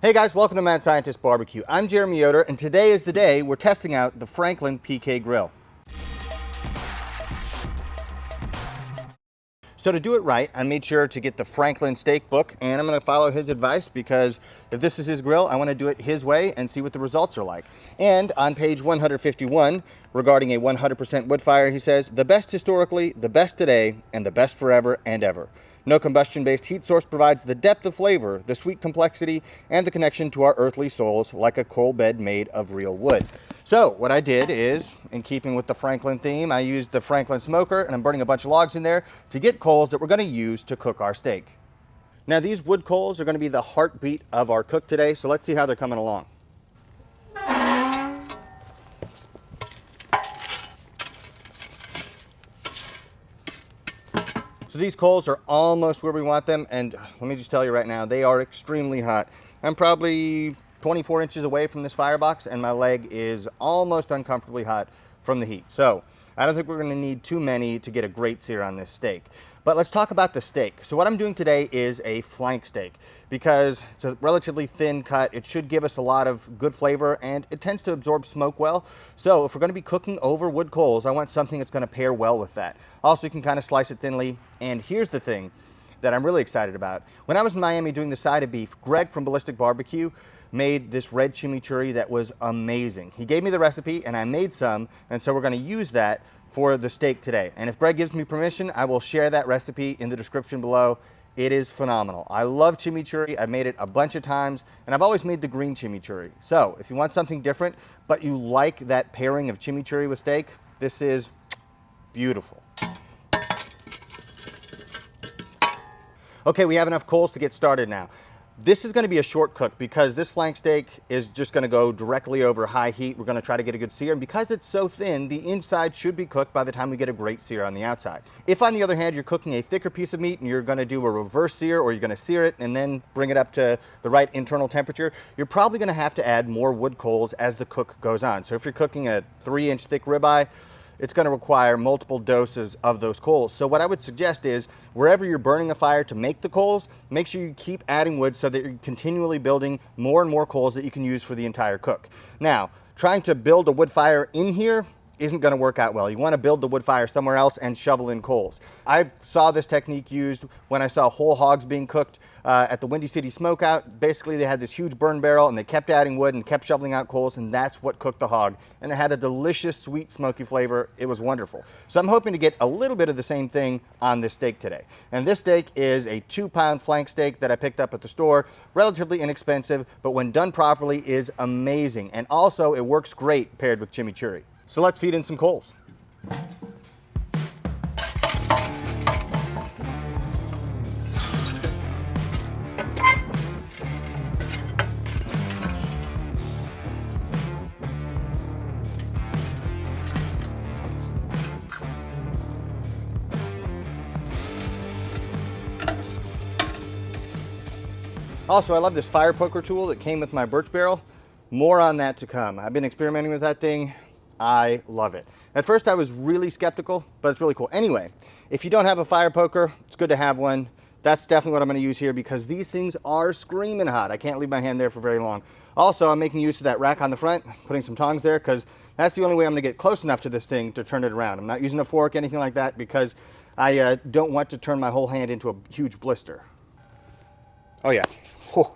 Hey guys, welcome to Mad Scientist BBQ. I'm Jeremy Yoder, and today is the day we're testing out the Franklin PK Grill. So to do it right, I made sure to get the Franklin steak book, and I'm going to follow his advice because if this is his grill, I want to do it his way and see what the results are like. And on page 151, regarding a 100% wood fire, he says, "The best historically, the best today, and the best forever and ever. No combustion-based heat source provides the depth of flavor, the sweet complexity, and the connection to our earthly souls like a coal bed made of real wood." So what I did is, in keeping with the Franklin theme, I used the Franklin smoker, and I'm burning a bunch of logs in there to get coals that we're going to use to cook our steak. Now these wood coals are going to be the heartbeat of our cook today, so let's see how they're coming along. So these coals are almost where we want them, and let me just tell you right now, they are extremely hot. I'm probably 24 inches away from this firebox, and my leg is almost uncomfortably hot from the heat. So I don't think we're gonna need too many to get a great sear on this steak. But let's talk about the steak. So what I'm doing today is a flank steak because it's a relatively thin cut. It should give us a lot of good flavor and it tends to absorb smoke well. So if we're gonna be cooking over wood coals, I want something that's gonna pair well with that. Also, you can kind of slice it thinly. And here's the thing that I'm really excited about. When I was in Miami doing the side of beef, Greg from Ballistic Barbecue made this red chimichurri that was amazing. He gave me the recipe and I made some, and so we're gonna use that for the steak today. And if Greg gives me permission, I will share that recipe in the description below. It is phenomenal. I love chimichurri. I've made it a bunch of times, and I've always made the green chimichurri. So if you want something different, but you like that pairing of chimichurri with steak, this is beautiful. Okay, we have enough coals to get started now. This is going to be a short cook because this flank steak is just going to go directly over high heat. We're going to try to get a good sear, and because it's so thin, the inside should be cooked by the time we get a great sear on the outside. If, on the other hand, you're cooking a thicker piece of meat and you're going to do a reverse sear, or you're going to sear it and then bring it up to the right internal temperature, you're probably going to have to add more wood coals as the cook goes on. So if you're cooking a 3-inch thick ribeye, it's going to require multiple doses of those coals. So what I would suggest is, wherever you're burning a fire to make the coals, make sure you keep adding wood so that you're continually building more and more coals that you can use for the entire cook. Now, trying to build a wood fire in here isn't going to work out well. You want to build the wood fire somewhere else and shovel in coals. I saw this technique used when I saw whole hogs being cooked at the Windy City Smokeout. Basically, they had this huge burn barrel and they kept adding wood and kept shoveling out coals, and that's what cooked the hog. And it had a delicious, sweet, smoky flavor. It was wonderful. So I'm hoping to get a little bit of the same thing on this steak today. And this steak is a 2-pound flank steak that I picked up at the store. Relatively inexpensive, but when done properly is amazing. And also, it works great paired with chimichurri. So let's feed in some coals. Also, I love this fire poker tool that came with my birch barrel. More on that to come. I've been experimenting with that thing. I love it. At first I was really skeptical, but it's really cool. Anyway, if you don't have a fire poker, it's good to have one. That's definitely what I'm going to use here because these things are screaming hot. I can't leave my hand there for very long. Also, I'm making use of that rack on the front, putting some tongs there because that's the only way I'm going to get close enough to this thing to turn it around. I'm not using a fork, anything like that, because I don't want to turn my whole hand into a huge blister. Oh yeah. Whew.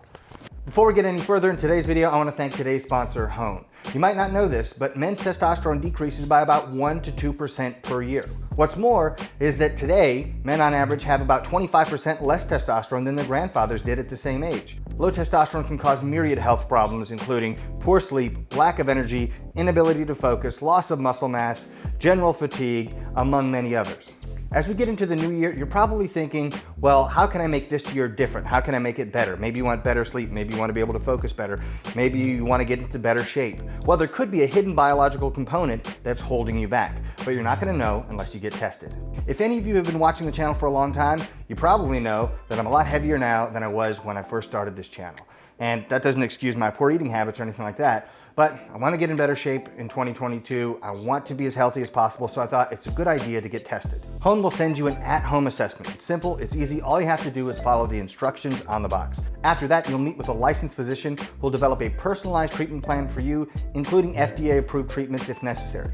Before we get any further in today's video, I want to thank today's sponsor, Hone. You might not know this, but men's testosterone decreases by about 1 to 2% per year. What's more is that today, men on average have about 25% less testosterone than their grandfathers did at the same age. Low testosterone can cause myriad health problems, including poor sleep, lack of energy, inability to focus, loss of muscle mass, general fatigue, among many others. As we get into the new year, you're probably thinking, well, how can I make this year different? How can I make it better? Maybe you want better sleep. Maybe you want to be able to focus better. Maybe you want to get into better shape. Well, there could be a hidden biological component that's holding you back, but you're not going to know unless you get tested. If any of you have been watching the channel for a long time, you probably know that I'm a lot heavier now than I was when I first started this channel. And that doesn't excuse my poor eating habits or anything like that, But I want to get in better shape in 2022. I want to be as healthy as possible, so I thought it's a good idea to get tested. Hone will send you an at-home assessment. It's simple, it's easy. All you have to do is follow the instructions on the box. After that, you'll meet with a licensed physician who'll develop a personalized treatment plan for you, including FDA-approved treatments if necessary.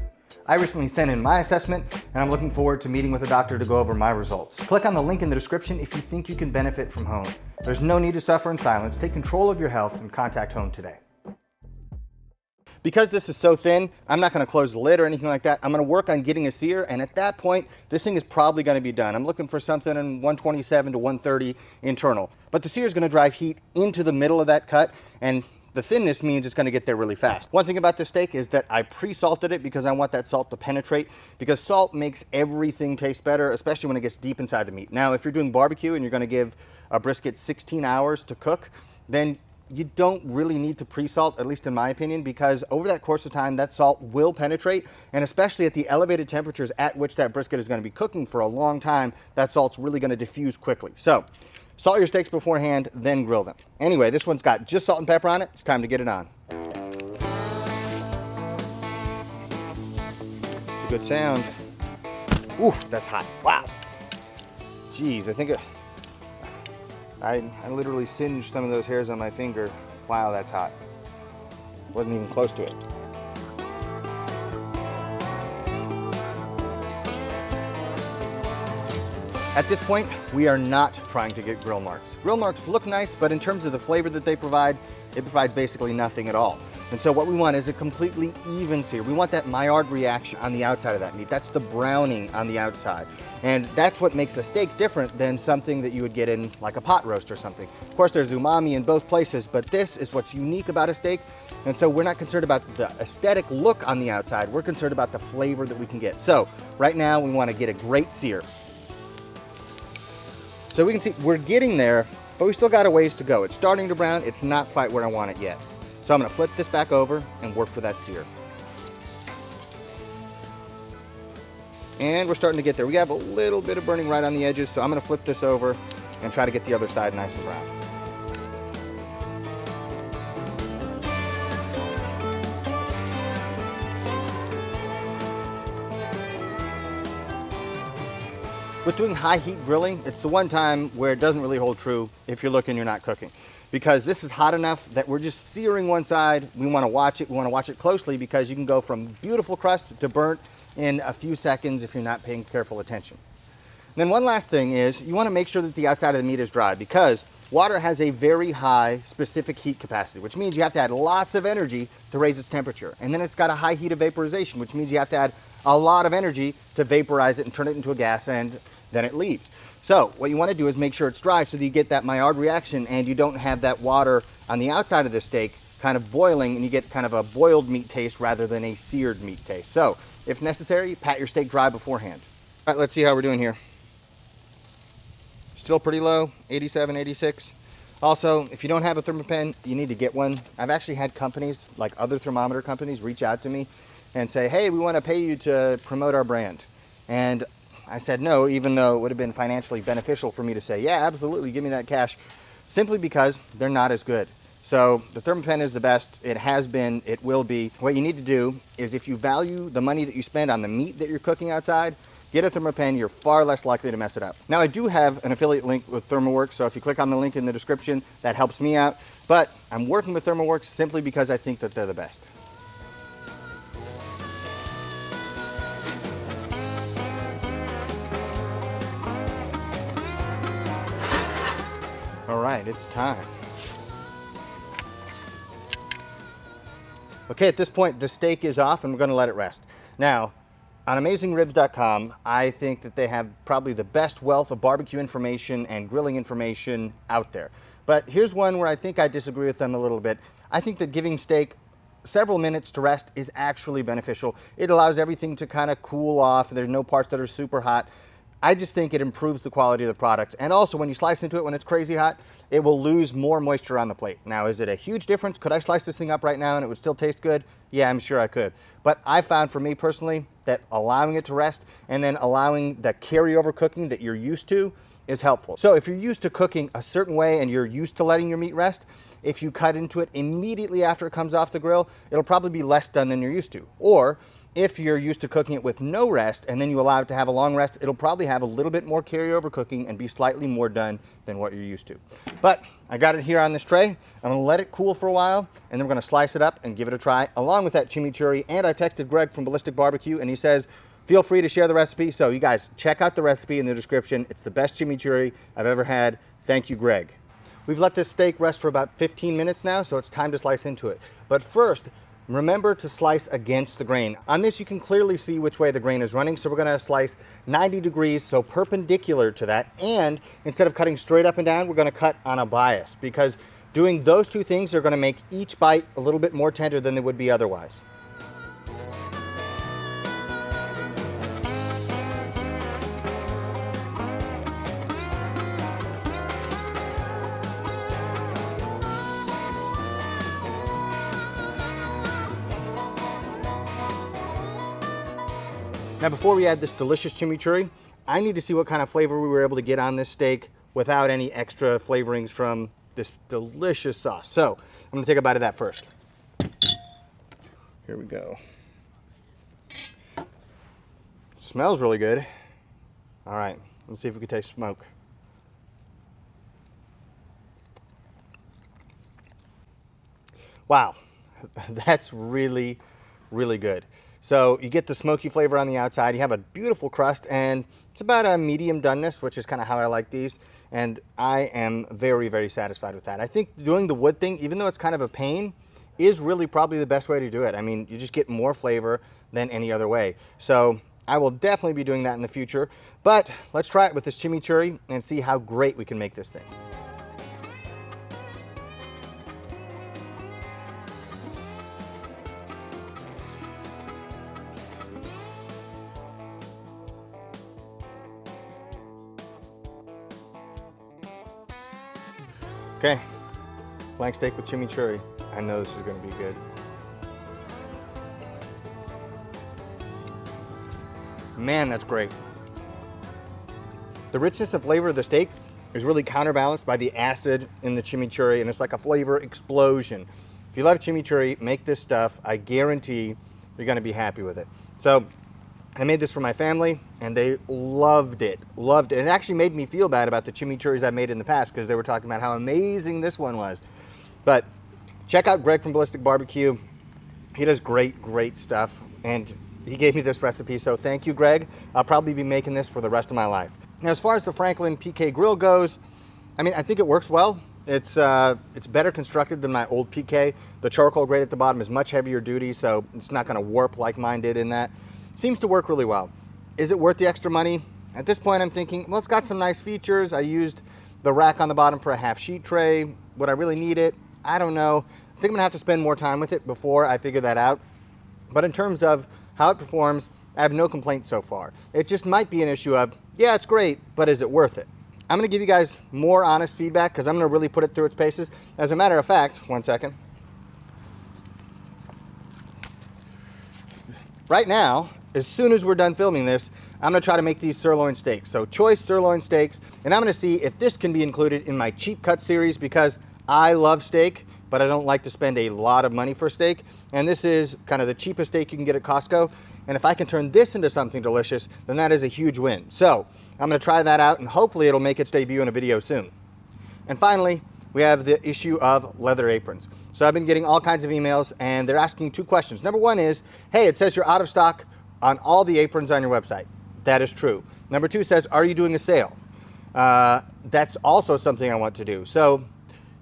I recently sent in my assessment, and I'm looking forward to meeting with a doctor to go over my results. Click on the link in the description if you think you can benefit from Hone. There's no need to suffer in silence. Take control of your health and contact Hone today. Because this is so thin, I'm not gonna close the lid or anything like that. I'm gonna work on getting a sear, and at that point, this thing is probably gonna be done. I'm looking for something in 127 to 130 internal. But the sear is gonna drive heat into the middle of that cut, and the thinness means it's gonna get there really fast. One thing about this steak is that I pre-salted it because I want that salt to penetrate, because salt makes everything taste better, especially when it gets deep inside the meat. Now, if you're doing barbecue and you're gonna give a brisket 16 hours to cook, then you don't really need to pre-salt, at least in my opinion, because over that course of time, that salt will penetrate, and especially at the elevated temperatures at which that brisket is gonna be cooking for a long time, that salt's really gonna diffuse quickly. So, salt your steaks beforehand, then grill them. Anyway, this one's got just salt and pepper on it. It's time to get it on. It's a good sound. Ooh, that's hot. Wow. Jeez, I think I literally singed some of those hairs on my finger. Wow, that's hot. Wasn't even close to it. At this point, we are not trying to get grill marks. Grill marks look nice, but in terms of the flavor that they provide, it provides basically nothing at all. And so what we want is a completely even sear. We want that Maillard reaction on the outside of that meat. That's the browning on the outside. And that's what makes a steak different than something that you would get in like a pot roast or something. Of course, there's umami in both places, but this is what's unique about a steak. And so we're not concerned about the aesthetic look on the outside. We're concerned about the flavor that we can get. So right now we want to get a great sear. So we can see we're getting there, but we still got a ways to go. It's starting to brown. It's not quite where I want it yet. So I'm gonna flip this back over and work for that sear. And we're starting to get there. We have a little bit of burning right on the edges, so I'm gonna flip this over and try to get the other side nice and brown. With doing high heat grilling, it's the one time where it doesn't really hold true if you're looking, you're not cooking. Because this is hot enough that we're just searing one side. We wanna watch it, we wanna watch it closely, because you can go from beautiful crust to burnt in a few seconds if you're not paying careful attention. And then one last thing is, you wanna make sure that the outside of the meat is dry, because water has a very high specific heat capacity, which means you have to add lots of energy to raise its temperature. And then it's got a high heat of vaporization, which means you have to add a lot of energy to vaporize it and turn it into a gas, and then it leaves. So what you want to do is make sure it's dry so that you get that Maillard reaction and you don't have that water on the outside of the steak kind of boiling, and you get kind of a boiled meat taste rather than a seared meat taste. So if necessary, pat your steak dry beforehand. All right, let's see how we're doing here. Still pretty low, 87, 86. Also, if you don't have a thermopen, you need to get one. I've actually had companies, like other thermometer companies, reach out to me and say, hey, we want to pay you to promote our brand. And I said no, even though it would have been financially beneficial for me to say, yeah, absolutely, give me that cash, simply because they're not as good. So the thermopen is the best. It has been, it will be. What you need to do is, if you value the money that you spend on the meat that you're cooking outside, get a thermopen. You're far less likely to mess it up. Now, I do have an affiliate link with ThermoWorks, so if you click on the link in the description, that helps me out. But I'm working with ThermoWorks simply because I think that they're the best. All right, it's time. Okay, at this point, the steak is off and we're gonna let it rest. Now, on AmazingRibs.com, I think that they have probably the best wealth of barbecue information and grilling information out there. But here's one where I think I disagree with them a little bit. I think that giving steak several minutes to rest is actually beneficial. It allows everything to kind of cool off. There's no parts that are super hot. I just think it improves the quality of the product. And also, when you slice into it when it's crazy hot, it will lose more moisture on the plate. Now, is it a huge difference? Could I slice this thing up right now and it would still taste good? Yeah, I'm sure I could. But I found, for me personally, that allowing it to rest and then allowing the carryover cooking that you're used to is helpful. So if you're used to cooking a certain way and you're used to letting your meat rest, if you cut into it immediately after it comes off the grill, it'll probably be less done than you're used to. Or if you're used to cooking it with no rest and then you allow it to have a long rest, it'll probably have a little bit more carryover cooking and be slightly more done than what you're used to. But I got it here on this tray. I'm gonna let it cool for a while, and then we're gonna slice it up and give it a try, along with that chimichurri. And I texted Greg from Ballistic BBQ, and he says, feel free to share the recipe. So you guys, check out the recipe in the description. It's the best chimichurri I've ever had. Thank you, Greg. We've let this steak rest for about 15 minutes now, so it's time to slice into it. But first, remember to slice against the grain. On this, you can clearly see which way the grain is running, so we're gonna slice 90 degrees, so perpendicular to that, and instead of cutting straight up and down, we're gonna cut on a bias, because doing those two things are gonna make each bite a little bit more tender than they would be otherwise. Now, before we add this delicious chimichurri, I need to see what kind of flavor we were able to get on this steak without any extra flavorings from this delicious sauce. So I'm gonna take a bite of that first. Here we go. Smells really good. All right, let's see if we can taste smoke. Wow, that's really, really good. So you get the smoky flavor on the outside, you have a beautiful crust, and it's about a medium doneness, which is kind of how I like these, and I am very, very satisfied with that. I think doing the wood thing, even though it's kind of a pain, is really probably the best way to do it. I mean, you just get more flavor than any other way. So I will definitely be doing that in the future, but let's try it with this chimichurri and see how great we can make this thing. Okay, flank steak with chimichurri. I know this is going to be good. Man, that's great. The richness and flavor of the steak is really counterbalanced by the acid in the chimichurri, and it's like a flavor explosion. If you love chimichurri, make this stuff. I guarantee you're going to be happy with it. So I made this for my family, and they loved it, loved it. And it actually made me feel bad about the chimichurris I've made in the past, because they were talking about how amazing this one was. But check out Greg from Ballistic BBQ. He does great, great stuff, and he gave me this recipe, so thank you, Greg. I'll probably be making this for the rest of my life. Now, as far as the Franklin PK grill goes, I mean, I think it works well. It's better constructed than my old PK. The charcoal grate at the bottom is much heavier duty, so it's not gonna warp like mine did in that. Seems to work really well. Is it worth the extra money? At this point, I'm thinking, well, it's got some nice features. I used the rack on the bottom for a half sheet tray. Would I really need it? I don't know. I think I'm gonna have to spend more time with it before I figure that out. But in terms of how it performs, I have no complaints so far. It just might be an issue of, yeah, it's great, but is it worth it? I'm gonna give you guys more honest feedback, because I'm gonna really put it through its paces. As a matter of fact, one second. Right now, as soon as we're done filming this, I'm gonna try to make these sirloin steaks. So choice sirloin steaks, and I'm gonna see if this can be included in my cheap cut series, because I love steak, but I don't like to spend a lot of money for steak. And this is kind of the cheapest steak you can get at Costco. And if I can turn this into something delicious, then that is a huge win. So I'm gonna try that out, and hopefully it'll make its debut in a video soon. And finally, we have the issue of leather aprons. So I've been getting all kinds of emails, and they're asking two questions. Number one is, hey, it says you're out of stock on all the aprons on your website. That is true. Number two says, are you doing a sale? That's also something I want to do. So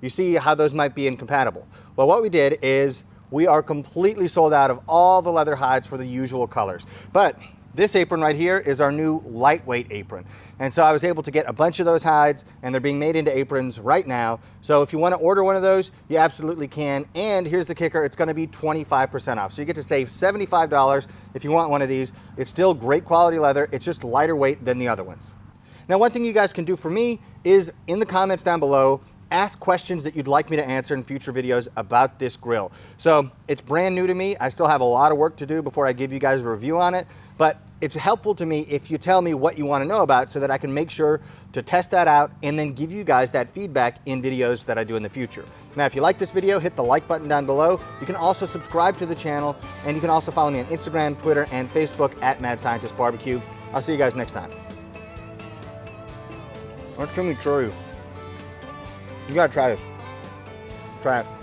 you see how those might be incompatible. Well, what we did is we are completely sold out of all the leather hides for the usual colors. But this apron right here is our new lightweight apron. And so I was able to get a bunch of those hides, and they're being made into aprons right now. So if you want to order one of those, you absolutely can. And here's the kicker, it's gonna be 25% off. So you get to save $75 if you want one of these. It's still great quality leather, it's just lighter weight than the other ones. Now, one thing you guys can do for me is in the comments down below, ask questions that you'd like me to answer in future videos about this grill. So it's brand new to me. I still have a lot of work to do before I give you guys a review on it, but it's helpful to me if you tell me what you want to know about so that I can make sure to test that out and then give you guys that feedback in videos that I do in the future. Now, if you like this video, hit the like button down below. You can also subscribe to the channel, and you can also follow me on Instagram, Twitter, and Facebook at Mad Scientist BBQ. I'll see you guys next time. Or chimichurri. You gotta try this. Try it.